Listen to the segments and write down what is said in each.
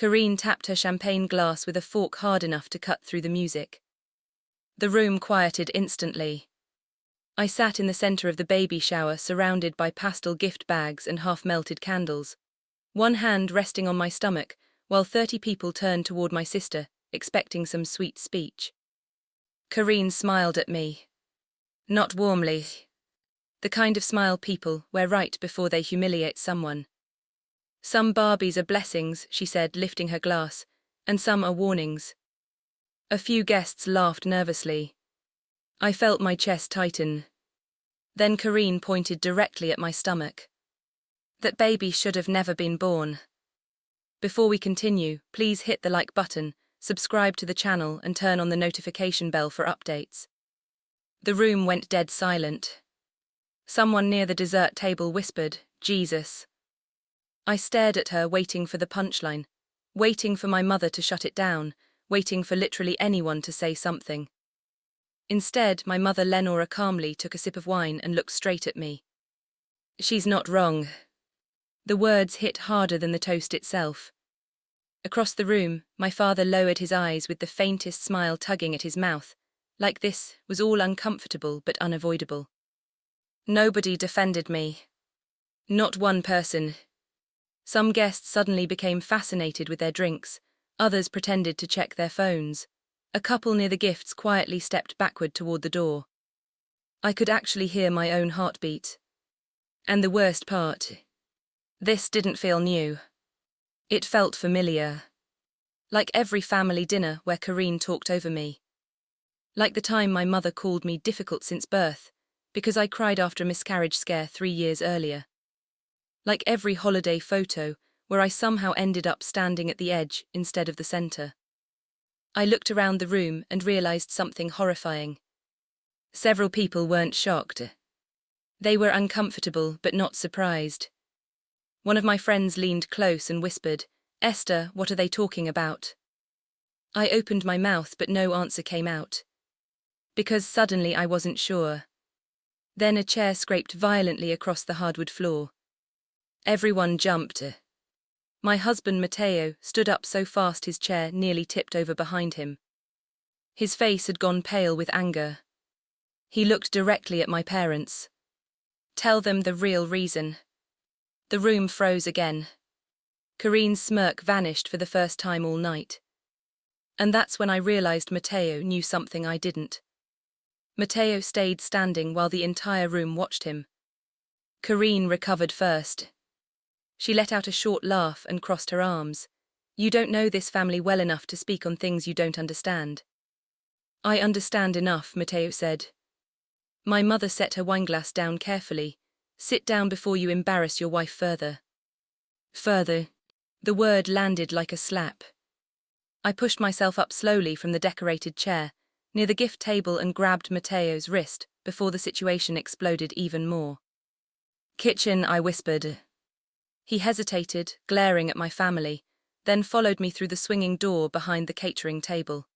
Karine tapped her champagne glass with a fork hard enough to cut through the music. The room quieted instantly. I sat in the center of the baby shower, surrounded by pastel gift bags and half-melted candles, one hand resting on my stomach, while 30 people turned toward my sister, expecting some sweet speech. Karine smiled at me. Not warmly. The kind of smile people wear right before they humiliate someone. Some Barbies are blessings, she said, lifting her glass, and some are warnings. A few guests laughed nervously. I felt my chest tighten. Then Karine pointed directly at my stomach. That baby should have never been born. Before we continue, please hit the like button, subscribe to the channel and turn on the notification bell for updates. The room went dead silent. Someone near the dessert table whispered, "Jesus." I stared at her, waiting for the punchline, waiting for my mother to shut it down, waiting for literally anyone to say something. Instead, my mother Lenora calmly took a sip of wine and looked straight at me. "She's not wrong." The words hit harder than the toast itself. Across the room, my father lowered his eyes with the faintest smile tugging at his mouth, like this was all uncomfortable but unavoidable. Nobody defended me. Not one person. Some guests suddenly became fascinated with their drinks, others pretended to check their phones. A couple near the gifts quietly stepped backward toward the door. I could actually hear my own heartbeat. And the worst part, this didn't feel new. It felt familiar. Like every family dinner where Karine talked over me. Like the time my mother called me difficult since birth, because I cried after a miscarriage scare 3 years earlier. Like every holiday photo where I somehow ended up standing at the edge instead of the center. I looked around the room and realized something horrifying. Several people weren't shocked. They were uncomfortable but not surprised. One of my friends leaned close and whispered, "Esther, what are they talking about?" I opened my mouth but no answer came out. Because suddenly I wasn't sure. Then a chair scraped violently across the hardwood floor. Everyone jumped. My husband Matteo stood up so fast his chair nearly tipped over behind him. His face had gone pale with anger. He looked directly at my parents. "Tell them the real reason." The room froze again. Karine's smirk vanished for the first time all night. And that's when I realized Matteo knew something I didn't. Matteo stayed standing while the entire room watched him. Karine recovered first. She let out a short laugh and crossed her arms. "You don't know this family well enough to speak on things you don't understand." "I understand enough," Matteo said. My mother set her wineglass down carefully. "Sit down before you embarrass your wife further." Further. The word landed like a slap. I pushed myself up slowly from the decorated chair, near the gift table and grabbed Matteo's wrist before the situation exploded even more. "Kitchen," I whispered. He hesitated, glaring at my family, then followed me through the swinging door behind the catering table.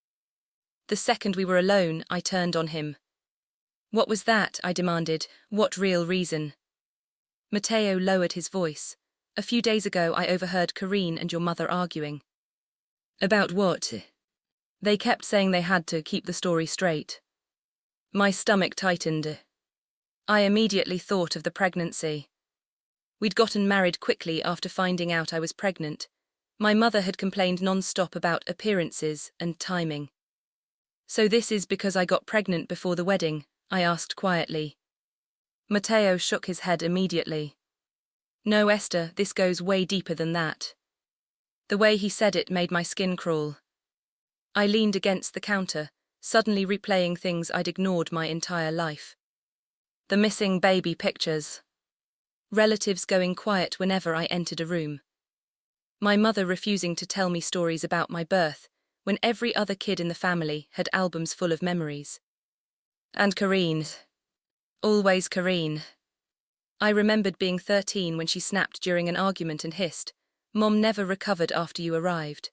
The second we were alone, I turned on him. "What was that?" I demanded. "What real reason?" Matteo lowered his voice. "A few days ago I overheard Karine and your mother arguing." "About what?" They kept saying they had to keep the story straight. My stomach tightened. I immediately thought of the pregnancy. We'd gotten married quickly after finding out I was pregnant. My mother had complained non-stop about appearances and timing. "So this is because I got pregnant before the wedding?" I asked quietly. Matteo shook his head immediately. "No, Esther, this goes way deeper than that." The way he said it made my skin crawl. I leaned against the counter, suddenly replaying things I'd ignored my entire life. The missing baby pictures. Relatives going quiet whenever I entered a room. My mother refusing to tell me stories about my birth, when every other kid in the family had albums full of memories. And Karine. Always Karine. I remembered being 13 when she snapped during an argument and hissed, "Mom never recovered after you arrived."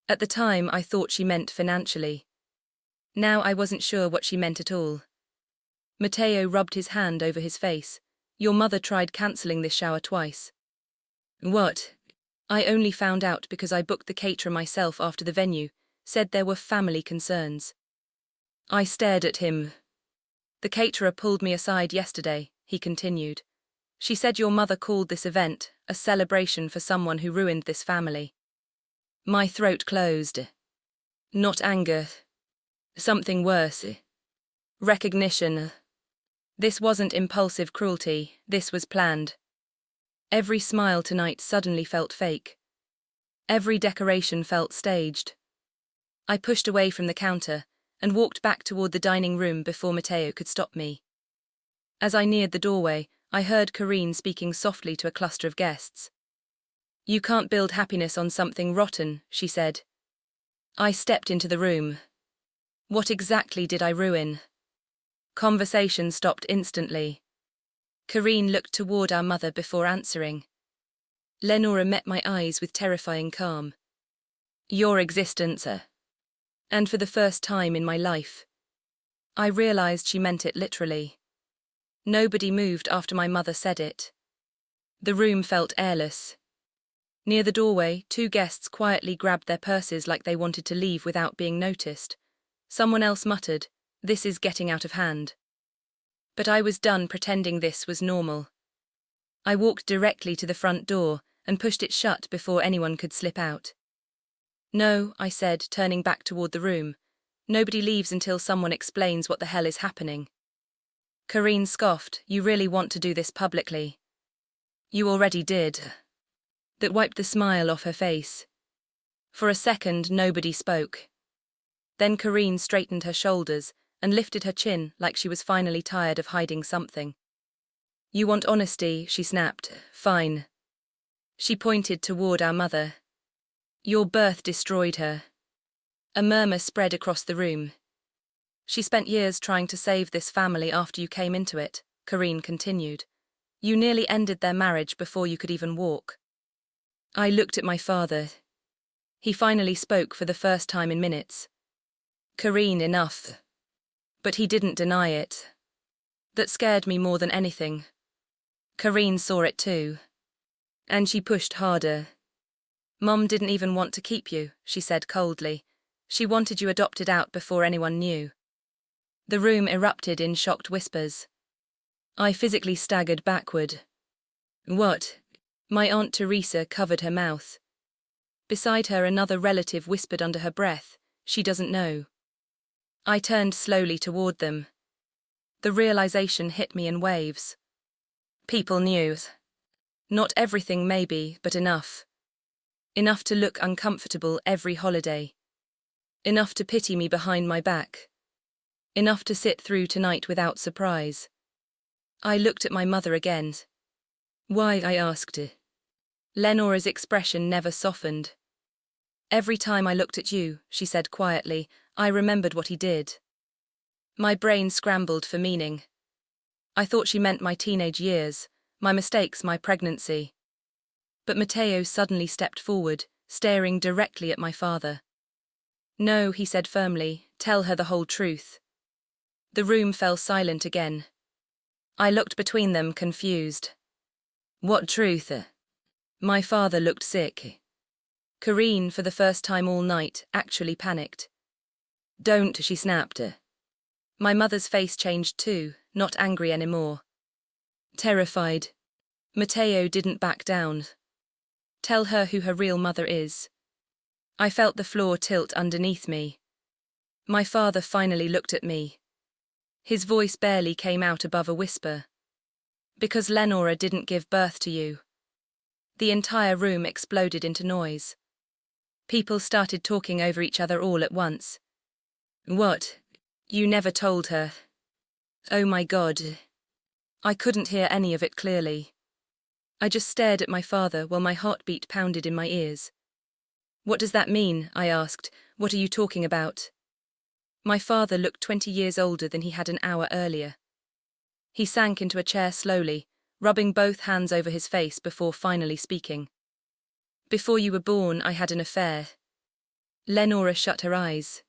At the time, I thought she meant financially. Now I wasn't sure what she meant at all. Matteo rubbed his hand over his face. "Your mother tried cancelling this shower twice." "What?" I only found out because I booked the caterer myself after the venue said there were family concerns. I stared at him. The caterer pulled me aside yesterday, he continued. She said your mother called this event a celebration for someone who ruined this family. My throat closed. Not anger. Something worse. Recognition. This wasn't impulsive cruelty, this was planned. Every smile tonight suddenly felt fake. Every decoration felt staged. I pushed away from the counter and walked back toward the dining room before Matteo could stop me. As I neared the doorway, I heard Corinne speaking softly to a cluster of guests. You can't build happiness on something rotten, she said. I stepped into the room. What exactly did I ruin? Conversation stopped instantly. Corinne looked toward our mother before answering. Lenora met my eyes with terrifying calm. Your existence, and for the first time in my life. I realized she meant it literally. Nobody moved after my mother said it. The room felt airless. Near the doorway, 2 guests quietly grabbed their purses like they wanted to leave without being noticed. Someone else muttered, "This is getting out of hand." But I was done pretending this was normal. I walked directly to the front door and pushed it shut before anyone could slip out. No, I said, turning back toward the room. Nobody leaves until someone explains what the hell is happening. Corinne scoffed, you really want to do this publicly? You already did. That wiped the smile off her face. For a second, nobody spoke. Then Corinne straightened her shoulders and lifted her chin like she was finally tired of hiding something. You want honesty, she snapped. Fine. She pointed toward our mother. Your birth destroyed her. A murmur spread across the room. She spent years trying to save this family after you came into it, Corinne continued. You nearly ended their marriage before you could even walk. I looked at my father. He finally spoke for the first time in minutes. Corinne, enough. But he didn't deny it. That scared me more than anything. Corinne saw it too. And she pushed harder. Mom didn't even want to keep you, she said coldly. She wanted you adopted out before anyone knew. The room erupted in shocked whispers. I physically staggered backward. What? My Aunt Teresa covered her mouth. Beside her, another relative whispered under her breath, she doesn't know. I turned slowly toward them. The realization hit me in waves. People knew. Not everything maybe, but enough. Enough to look uncomfortable every holiday. Enough to pity me behind my back. Enough to sit through tonight without surprise. I looked at my mother again. Why, I asked. Lenora's expression never softened. Every time I looked at you, she said quietly, I remembered what he did. My brain scrambled for meaning. I thought she meant my teenage years, my mistakes, my pregnancy. But Matteo suddenly stepped forward, staring directly at my father. No, he said firmly, tell her the whole truth. The room fell silent again. I looked between them, confused. What truth? My father looked sick. Corinne, for the first time all night, actually panicked. Don't, she snapped. My mother's face changed too, not angry anymore. Terrified. Matteo didn't back down. Tell her who her real mother is. I felt the floor tilt underneath me. My father finally looked at me. His voice barely came out above a whisper. Because Lenora didn't give birth to you. The entire room exploded into noise. People started talking over each other all at once. What? You never told her. Oh my God. I couldn't hear any of it clearly. I just stared at my father while my heartbeat pounded in my ears. What does that mean? I asked. What are you talking about? My father looked 20 years older than he had an hour earlier. He sank into a chair slowly, rubbing both hands over his face before finally speaking. Before you were born, I had an affair. Lenora shut her eyes.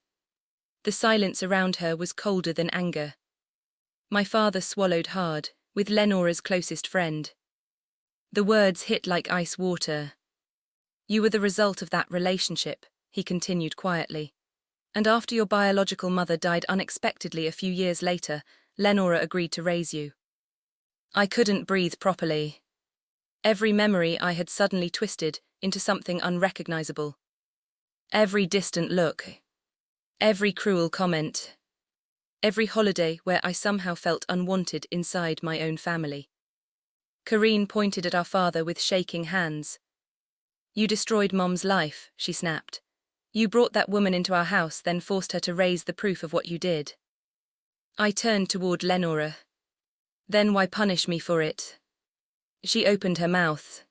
The silence around her was colder than anger. My father swallowed hard, with Lenora's closest friend. The words hit like ice water. You were the result of that relationship, he continued quietly. And after your biological mother died unexpectedly a few years later, Lenora agreed to raise you. I couldn't breathe properly. Every memory I had suddenly twisted into something unrecognizable. Every distant look. Every cruel comment. Every holiday where I somehow felt unwanted inside my own family. Karine pointed at our father with shaking hands. You destroyed Mom's life, she snapped. You brought that woman into our house, then forced her to raise the proof of what you did. I turned toward Lenora. Then why punish me for it? She opened her mouth.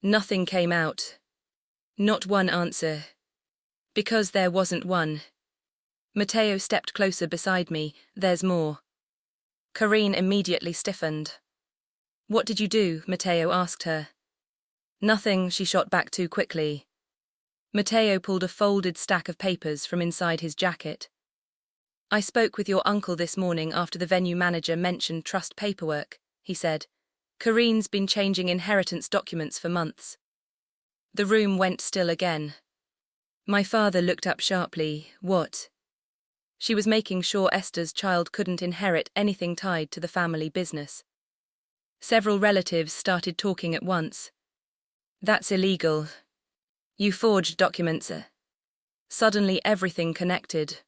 Nothing came out. Not one answer. Because there wasn't one. Matteo stepped closer beside me. There's more. Karine immediately stiffened. What did you do? Matteo asked her. Nothing, she shot back too quickly. Matteo pulled a folded stack of papers from inside his jacket. I spoke with your uncle this morning after the venue manager mentioned trust paperwork, he said. Karine's been changing inheritance documents for months. The room went still again. My father looked up sharply. What? She was making sure Esther's child couldn't inherit anything tied to the family business. Several relatives started talking at once. That's illegal. You forged documents. Suddenly everything connected.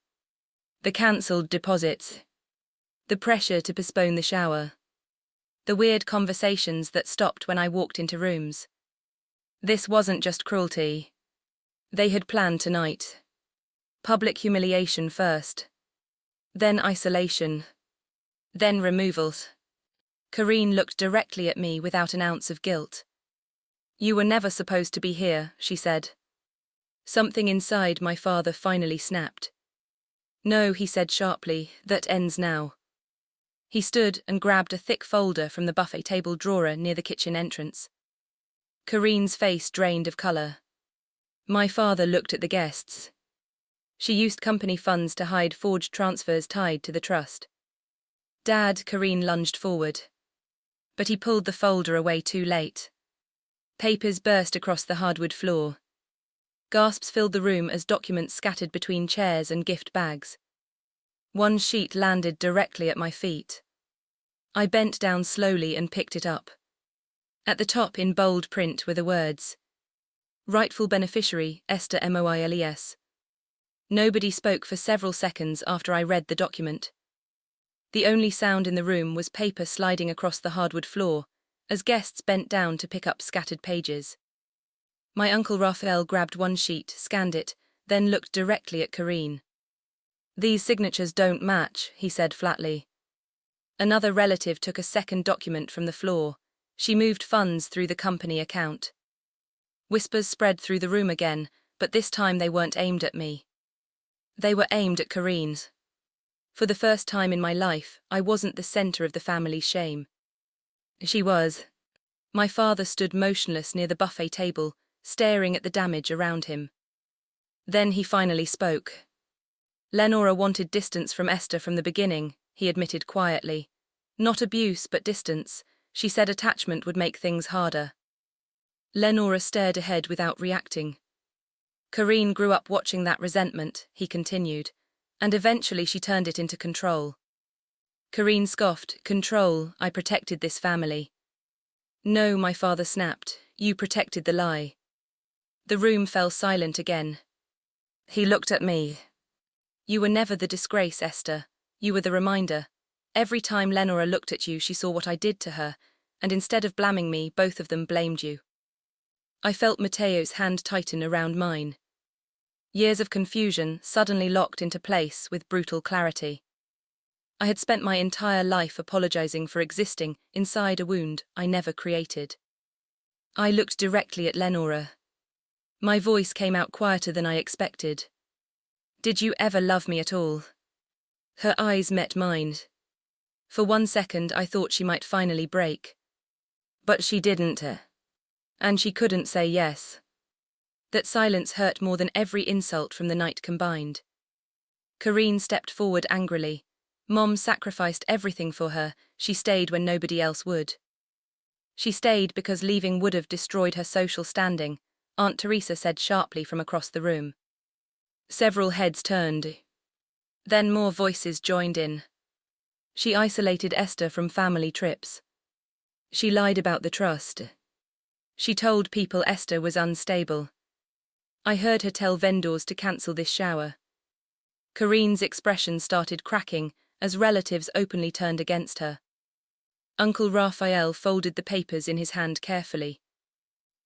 The cancelled deposits. The pressure to postpone the shower. The weird conversations that stopped when I walked into rooms. This wasn't just cruelty. They had planned tonight. Public humiliation first. Then isolation. Then removals. Karine looked directly at me without an ounce of guilt. You were never supposed to be here, she said. Something inside my father finally snapped. No, he said sharply, that ends now. He stood and grabbed a thick folder from the buffet table drawer near the kitchen entrance. Karine's face drained of color. My father looked at the guests. She used company funds to hide forged transfers tied to the trust. Dad, Karine lunged forward. But he pulled the folder away too late. Papers burst across the hardwood floor. Gasps filled the room as documents scattered between chairs and gift bags. One sheet landed directly at my feet. I bent down slowly and picked it up. At the top in bold print were the words, Rightful beneficiary, Esther Moiles. Nobody spoke for several seconds after I read the document. The only sound in the room was paper sliding across the hardwood floor, as guests bent down to pick up scattered pages. My uncle Raphael grabbed one sheet, scanned it, then looked directly at Karine. These signatures don't match, he said flatly. Another relative took a second document from the floor. She moved funds through the company account. Whispers spread through the room again, but this time they weren't aimed at me. They were aimed at Karine's. For the first time in my life, I wasn't the center of the family's shame. She was. My father stood motionless near the buffet table, staring at the damage around him. Then he finally spoke. Lenora wanted distance from Esther from the beginning, he admitted quietly. Not abuse, but distance. She said attachment would make things harder. Lenora stared ahead without reacting. Karine grew up watching that resentment, he continued, and eventually she turned it into control. Karine scoffed, control, I protected this family. No, my father snapped, you protected the lie. The room fell silent again. He looked at me. You were never the disgrace, Esther. You were the reminder. Every time Lenora looked at you, she saw what I did to her, and instead of blaming me, both of them blamed you. I felt Matteo's hand tighten around mine. Years of confusion suddenly locked into place with brutal clarity. I had spent my entire life apologizing for existing inside a wound I never created. I looked directly at Lenora. My voice came out quieter than I expected. Did you ever love me at all? Her eyes met mine. For 1 second I thought she might finally break. But she didn't. And she couldn't say yes. That silence hurt more than every insult from the night combined. Karine stepped forward angrily. Mom sacrificed everything for her, she stayed when nobody else would. She stayed because leaving would have destroyed her social standing, Aunt Teresa said sharply from across the room. Several heads turned. Then more voices joined in. She isolated Esther from family trips. She lied about the trust. She told people Esther was unstable. I heard her tell vendors to cancel this shower. Corinne's expression started cracking as relatives openly turned against her. Uncle Raphael folded the papers in his hand carefully.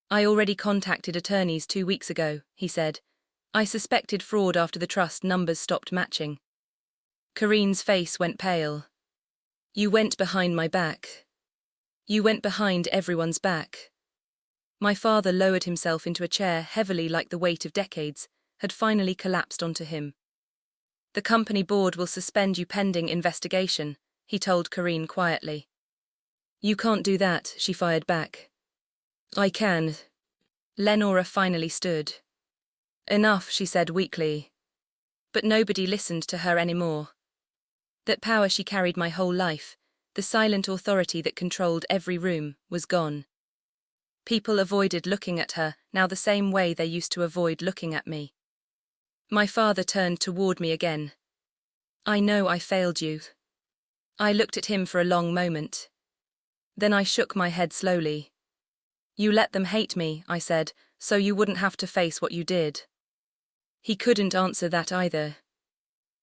I already contacted attorneys 2 weeks ago, he said. I suspected fraud after the trust numbers stopped matching. Corinne's face went pale. You went behind my back. You went behind everyone's back. My father lowered himself into a chair heavily like the weight of decades had finally collapsed onto him. The company board will suspend you pending investigation, he told Corinne quietly. You can't do that, she fired back. I can. Lenora finally stood. Enough, she said weakly. But nobody listened to her anymore. That power she carried my whole life, the silent authority that controlled every room, was gone. People avoided looking at her, now the same way they used to avoid looking at me. My father turned toward me again. I know I failed you. I looked at him for a long moment. Then I shook my head slowly. You let them hate me, I said, so you wouldn't have to face what you did. He couldn't answer that either.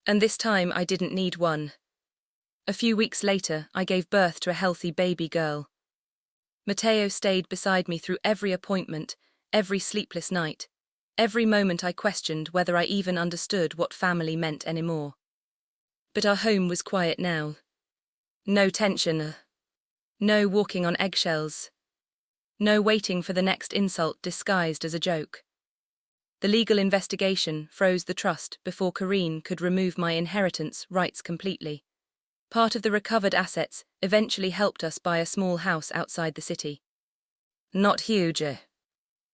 And this time I didn't need one. A few weeks later, I gave birth to a healthy baby girl. Matteo stayed beside me through every appointment, every sleepless night, every moment I questioned whether I even understood what family meant anymore. But our home was quiet now. No tension. No walking on eggshells. No waiting for the next insult disguised as a joke. The legal investigation froze the trust before Corinne could remove my inheritance rights completely. Part of the recovered assets eventually helped us buy a small house outside the city. Not huge,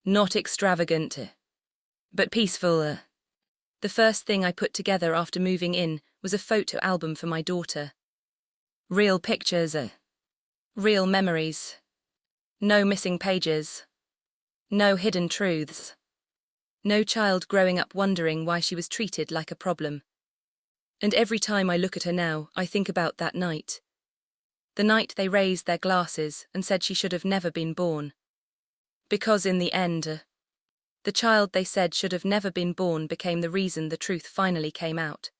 not extravagant, but peaceful. The first thing I put together after moving in was a photo album for my daughter. Real pictures, real memories. No missing pages. No hidden truths. No child growing up wondering why she was treated like a problem. And every time I look at her now, I think about that night. The night they raised their glasses and said she should have never been born. Because in the end, the child they said should have never been born became the reason the truth finally came out.